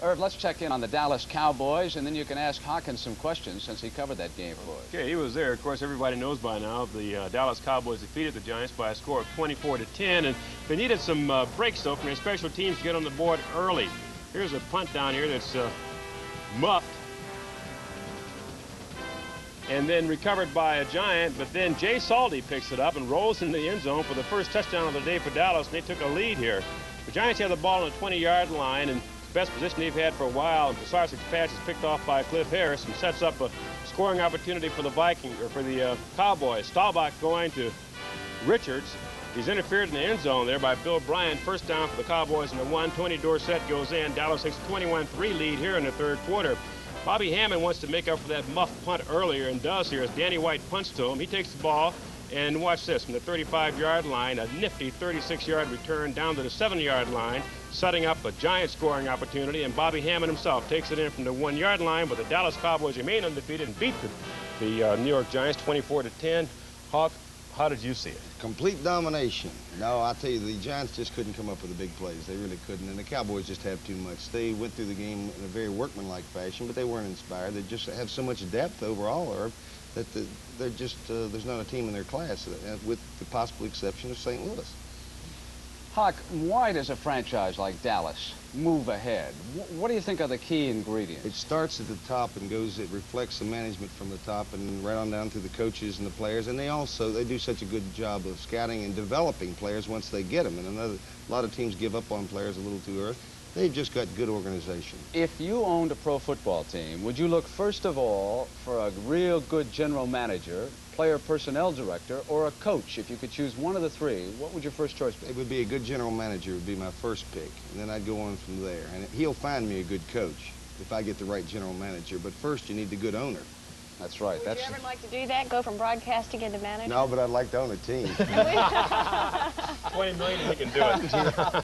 Irv, let's check in on the Dallas Cowboys, and then you can ask Hawkins some questions since he covered that game for us. Okay, he was there. Of course, everybody knows by now the Dallas Cowboys defeated the Giants by a score of 24-10, and they needed some breaks, though, from their special teams to get on the board early. Here's a punt down here that's muffed and then recovered by a Giant, but then Jay Salty picks it up and rolls into the end zone for the first touchdown of the day for Dallas, and they took a lead here. The Giants have the ball on the 20-yard line, and best position they've had for a while, and Pasarcic's pass is picked off by Cliff Harris and sets up a scoring opportunity for the Cowboys. Staubach going to Richards. He's interfered in the end zone there by Bill Bryan. First down for the Cowboys and the 1. Tony Dorsett goes in. Dallas takes a 21-3 lead here in the third quarter. Bobby Hammond wants to make up for that muffed punt earlier and does here as Danny White punts to him. He takes the ball, and watch this, from the 35-yard line, a nifty 36-yard return down to the 7-yard line, setting up a Giant scoring opportunity, and Bobby Hammond himself takes it in from the 1-yard line, but the Dallas Cowboys remain undefeated and beat the New York Giants 24-10. Hawk, how did you see it? Complete domination. No, I tell you, the Giants just couldn't come up with the big plays. They really couldn't, and the Cowboys just have too much. They went through the game in a very workmanlike fashion, but they weren't inspired. They just have so much depth overall, Irv, that they're just, there's not a team in their class, with the possible exception of St. Louis. Hawk, why does a franchise like Dallas move ahead? What do you think are the key ingredients? It starts at the top and it reflects the management from the top and right on down through the coaches and the players. And they do such a good job of scouting and developing players once they get them. And a lot of teams give up on players a little too early. They've just got good organization. If you owned a pro football team, would you look first of all for a real good general manager, player personnel director, or a coach? If you could choose one of the three, what would your first choice be? It would be a good general manager would be my first pick, and then I'd go on from there. And he'll find me a good coach if I get the right general manager. But first, you need the good owner. That's right. Would you ever like to do that, go from broadcasting into manager? No, but I'd like to own a team. $20 million, he can do it.